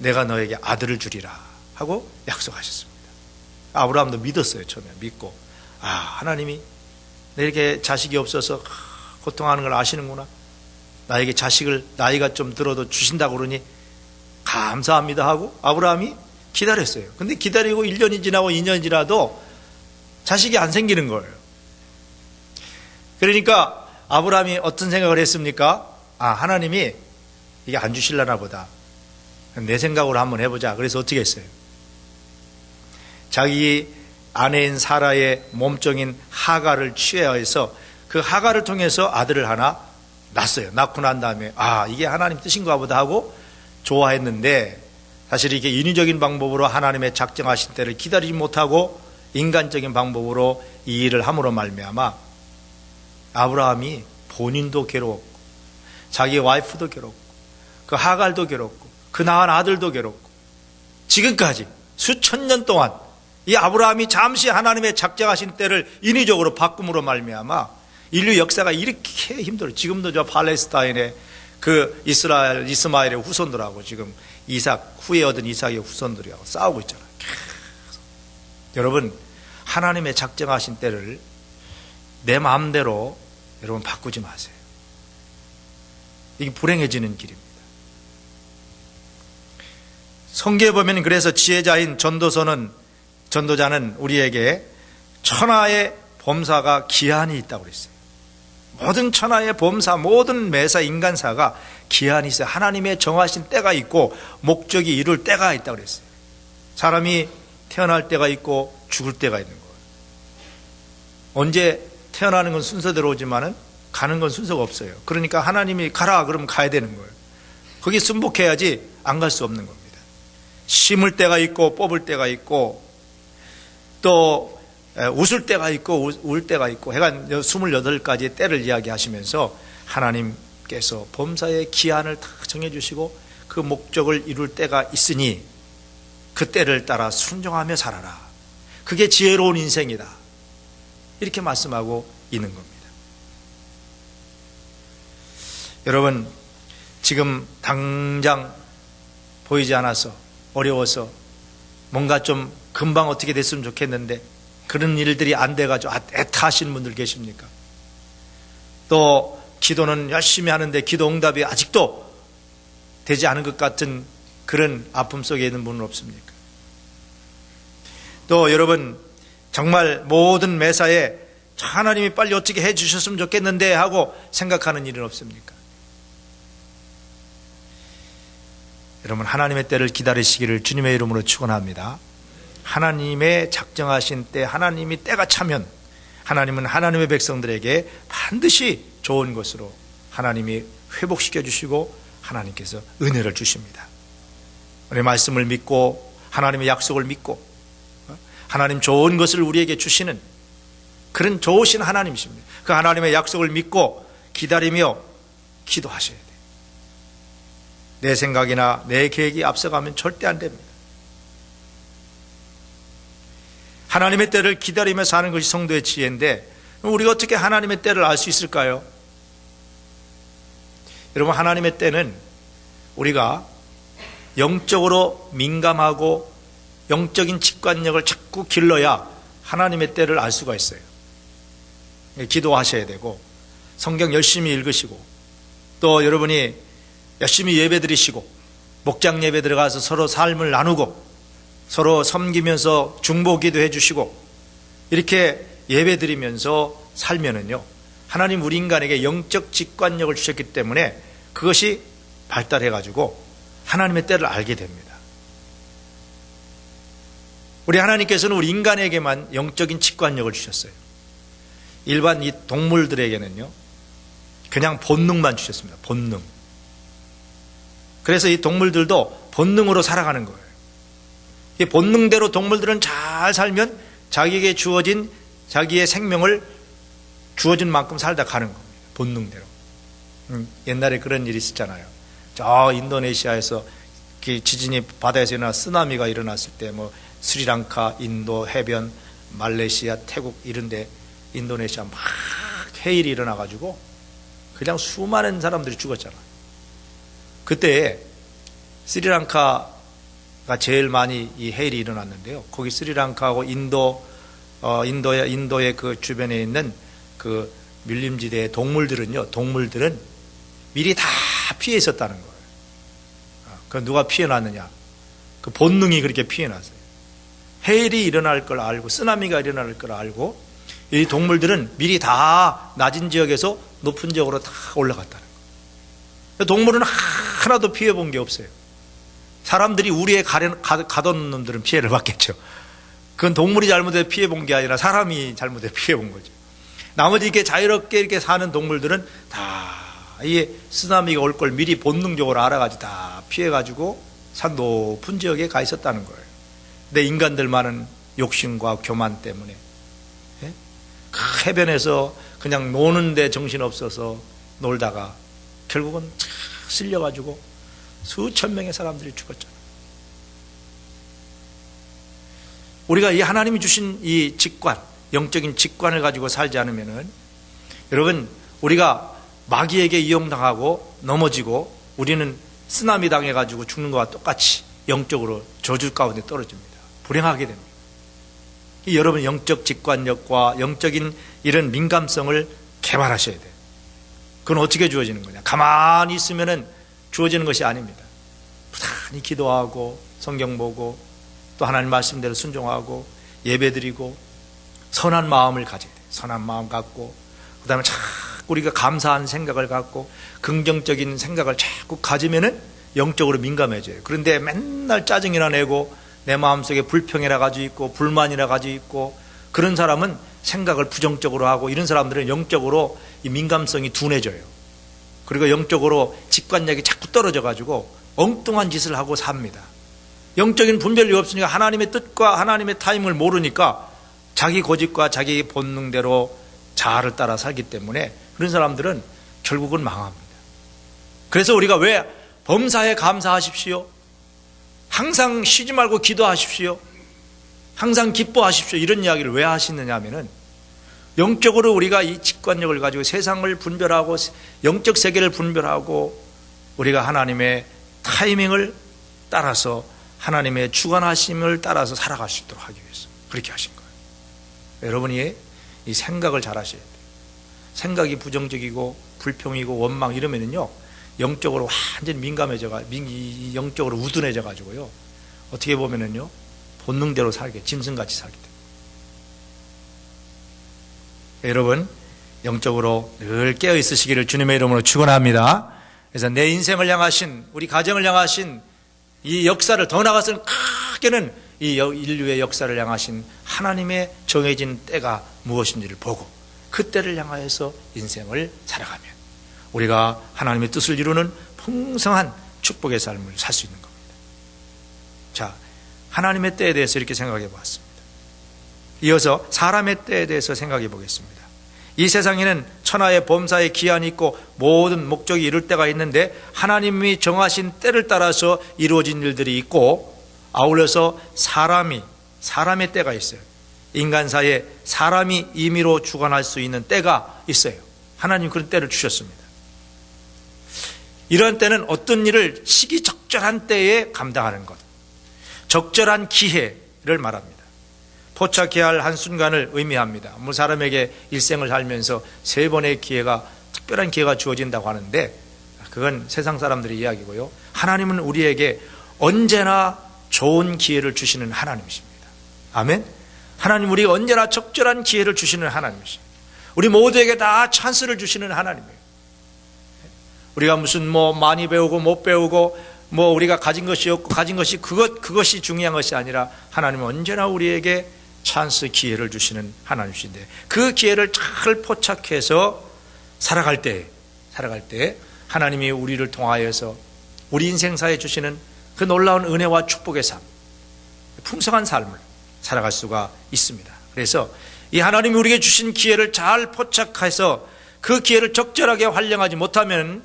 내가 너에게 아들을 주리라 하고 약속하셨습니다. 아브라함도 믿었어요. 처음에 믿고, 하나님이 내게 자식이 없어서 고통하는 걸 아시는구나, 나에게 자식을 나이가 좀 들어도 주신다고 그러니 감사합니다 하고 아브라함이 기다렸어요. 근데 기다리고 1년이 지나고 2년이 지나도 자식이 안 생기는 거예요. 그러니까 아브라함이 어떤 생각을 했습니까? 하나님이 이게 안 주실라나 보다, 내 생각으로 한번 해보자. 그래서 어떻게 했어요? 자기 아내인 사라의 몸종인 하갈을 취해서 그 하갈을 통해서 아들을 하나 낳았어요. 낳고 난 다음에 이게 하나님 뜻인가 보다 하고 좋아했는데, 사실 이게 인위적인 방법으로 하나님의 작정하신 때를 기다리지 못하고 인간적인 방법으로 이 일을 함으로 말미암아 아브라함이 본인도 괴로웠고, 자기 와이프도 괴롭고, 그 하갈도 괴롭고, 그 낳은 아들도 괴롭고, 지금까지 수천 년 동안 이 아브라함이 잠시 하나님의 작정하신 때를 인위적으로 바꿈으로 말미암아 인류 역사가 이렇게 힘들어요. 지금도 저 팔레스타인의 그 이스마엘의 후손들하고 지금 이삭, 후에 얻은 이삭의 후손들하고 싸우고 있잖아요. 여러분, 하나님의 작정하신 때를 내 마음대로 여러분 바꾸지 마세요. 이게 불행해지는 길입니다. 성경에 보면 그래서 지혜자인 전도자는 우리에게 천하의 범사가 기한이 있다고 그랬어요. 모든 천하의 범사, 모든 매사, 인간사가 기한이 있어요. 하나님의 정하신 때가 있고 목적이 이룰 때가 있다고 그랬어요. 사람이 태어날 때가 있고 죽을 때가 있는 거예요. 언제 태어나는 건 순서대로 오지만은 가는 건 순서가 없어요. 그러니까 하나님이 가라 그러면 가야 되는 거예요. 거기 순복해야지 안 갈 수 없는 겁니다. 심을 때가 있고 뽑을 때가 있고 또 웃을 때가 있고 울 때가 있고 해간 28가지의 때를 이야기하시면서 하나님께서 범사의 기한을 다 정해주시고 그 목적을 이룰 때가 있으니 그 때를 따라 순종하며 살아라. 그게 지혜로운 인생이다. 이렇게 말씀하고 있는 겁니다. 여러분, 지금 당장 보이지 않아서 어려워서 뭔가 좀 금방 어떻게 됐으면 좋겠는데 그런 일들이 안 돼가지고 애타하시는 분들 계십니까? 또 기도는 열심히 하는데 기도 응답이 아직도 되지 않은 것 같은 그런 아픔 속에 있는 분은 없습니까? 또 여러분, 정말 모든 매사에 하나님이 빨리 어떻게 해 주셨으면 좋겠는데 하고 생각하는 일은 없습니까? 여러분, 하나님의 때를 기다리시기를 주님의 이름으로 축원합니다. 하나님의 작정하신 때, 하나님이 때가 차면 하나님은 하나님의 백성들에게 반드시 좋은 것으로 하나님이 회복시켜 주시고 하나님께서 은혜를 주십니다. 우리 말씀을 믿고 하나님의 약속을 믿고 하나님 좋은 것을 우리에게 주시는 그런 좋으신 하나님이십니다. 그 하나님의 약속을 믿고 기다리며 기도하셔야 돼요. 내 생각이나 내 계획이 앞서가면 절대 안 됩니다. 하나님의 때를 기다리며 사는 것이 성도의 지혜인데 우리가 어떻게 하나님의 때를 알 수 있을까요? 여러분, 하나님의 때는 우리가 영적으로 민감하고 영적인 직관력을 자꾸 길러야 하나님의 때를 알 수가 있어요. 기도하셔야 되고 성경 열심히 읽으시고 또 여러분이 열심히 예배 드리시고 목장 예배 들어가서 서로 삶을 나누고 서로 섬기면서 중보기도 해주시고 이렇게 예배 드리면서 살면은요, 하나님 우리 인간에게 영적 직관력을 주셨기 때문에 그것이 발달해가지고 하나님의 때를 알게 됩니다. 우리 하나님께서는 우리 인간에게만 영적인 직관력을 주셨어요. 일반 이 동물들에게는요, 그냥 본능만 주셨습니다. 본능. 그래서 이 동물들도 본능으로 살아가는 거예요. 이 본능대로 동물들은 잘 살면 자기에게 주어진 자기의 생명을 주어진 만큼 살다 가는 겁니다. 본능대로. 옛날에 그런 일이 있었잖아요. 저 인도네시아에서 지진이 바다에서 일어나 쓰나미가 일어났을 때 뭐 스리랑카, 인도, 해변, 말레이시아, 태국 이런데 인도네시아 막 해일이 일어나가지고 그냥 수많은 사람들이 죽었잖아요. 그때 스리랑카 제일 많이 이 해일이 일어났는데요. 거기 스리랑카하고 인도의 그 주변에 있는 그 밀림지대의 동물들은 미리 다 피해 있었다는 거예요. 그 누가 피해놨느냐? 그 본능이 그렇게 피해놨어요. 해일이 일어날 걸 알고, 쓰나미가 일어날 걸 알고, 이 동물들은 미리 다 낮은 지역에서 높은 지역으로 다 올라갔다는 거예요. 동물은 하나도 피해 본 게 없어요. 사람들이 우리에 가둬놓은 놈들은 피해를 받겠죠. 그건 동물이 잘못해 피해 본 게 아니라 사람이 잘못해 피해 본 거죠. 나머지 이렇게 자유롭게 이렇게 사는 동물들은 다 이 쓰나미가 올 걸 미리 본능적으로 알아가지고 다 피해가지고 산 높은 지역에 가 있었다는 거예요. 근데 인간들만은 욕심과 교만 때문에 그 해변에서 그냥 노는데 정신없어서 놀다가 결국은 쓸려가지고 수천 명의 사람들이 죽었잖아요. 우리가 이 하나님이 주신 이 직관, 영적인 직관을 가지고 살지 않으면은, 여러분, 우리가 마귀에게 이용당하고 넘어지고 우리는 쓰나미 당해가지고 죽는 것과 똑같이 영적으로 저주 가운데 떨어집니다. 불행하게 됩니다. 여러분, 영적 직관력과 영적인 이런 민감성을 개발하셔야 돼요. 그건 어떻게 주어지는 거냐? 가만히 있으면은 주어지는 것이 아닙니다. 부단히 기도하고 성경 보고 또 하나님 말씀대로 순종하고 예배드리고 선한 마음을 가져야 돼요. 선한 마음 갖고, 그 다음에 자꾸 우리가 감사한 생각을 갖고 긍정적인 생각을 자꾸 가지면은 영적으로 민감해져요. 그런데 맨날 짜증이나 내고 내 마음속에 불평이라 가지고 있고 불만이라 가지고 있고, 그런 사람은 생각을 부정적으로 하고, 이런 사람들은 영적으로 이 민감성이 둔해져요. 그리고 영적으로 직관력이 자꾸 떨어져 가지고 엉뚱한 짓을 하고 삽니다. 영적인 분별력이 없으니까 하나님의 뜻과 하나님의 타임을 모르니까 자기 고집과 자기 본능대로 자아를 따라 살기 때문에 그런 사람들은 결국은 망합니다. 그래서 우리가 왜 범사에 감사하십시오, 항상 쉬지 말고 기도하십시오, 항상 기뻐하십시오, 이런 이야기를 왜 하시느냐 하면은, 영적으로 우리가 이 직관력을 가지고 세상을 분별하고 영적 세계를 분별하고 우리가 하나님의 타이밍을 따라서 하나님의 주관하심을 따라서 살아갈 수 있도록 하기 위해서 그렇게 하신 거예요. 여러분이 이 생각을 잘 하셔야 돼요. 생각이 부정적이고 불평이고 원망 이러면은요, 영적으로 완전히 민감해져가, 영적으로 우둔해져 가지고요, 어떻게 보면은요, 본능대로 살게, 짐승같이 살게 됩니다. 여러분, 영적으로 늘 깨어 있으시기를 주님의 이름으로 축원합니다. 그래서 내 인생을 향하신, 우리 가정을 향하신 이 역사를, 더 나아가서는 크게는 이 인류의 역사를 향하신 하나님의 정해진 때가 무엇인지를 보고 그 때를 향하여서 인생을 살아가면 우리가 하나님의 뜻을 이루는 풍성한 축복의 삶을 살 수 있는 겁니다. 자, 하나님의 때에 대해서 이렇게 생각해 보았습니다. 이어서 사람의 때에 대해서 생각해 보겠습니다. 이 세상에는 천하의 범사의 기한이 있고 모든 목적이 이룰 때가 있는데, 하나님이 정하신 때를 따라서 이루어진 일들이 있고, 아울러서 사람의 때가 있어요. 인간사에 사람이 임의로 주관할 수 있는 때가 있어요. 하나님 그런 때를 주셨습니다. 이런 때는 어떤 일을 시기적절한 때에 감당하는 것, 적절한 기회를 말합니다. 포착해야 할 한순간을 의미합니다. 뭐 사람에게 일생을 살면서 3번의 기회가, 특별한 기회가 주어진다고 하는데, 그건 세상 사람들의 이야기고요. 하나님은 우리에게 언제나 좋은 기회를 주시는 하나님이십니다. 아멘. 하나님, 우리가 언제나 적절한 기회를 주시는 하나님이십니다. 우리 모두에게 다 찬스를 주시는 하나님이에요. 우리가 무슨 많이 배우고 못 배우고 우리가 가진 것이 없고 가진 것이 그것이 중요한 것이 아니라, 하나님은 언제나 우리에게 찬스, 기회를 주시는 하나님이신데, 그 기회를 잘 포착해서 살아갈 때 하나님이 우리를 통하여서 우리 인생사에 주시는 그 놀라운 은혜와 축복의 삶, 풍성한 삶을 살아갈 수가 있습니다. 그래서 이 하나님이 우리에게 주신 기회를 잘 포착해서 그 기회를 적절하게 활용하지 못하면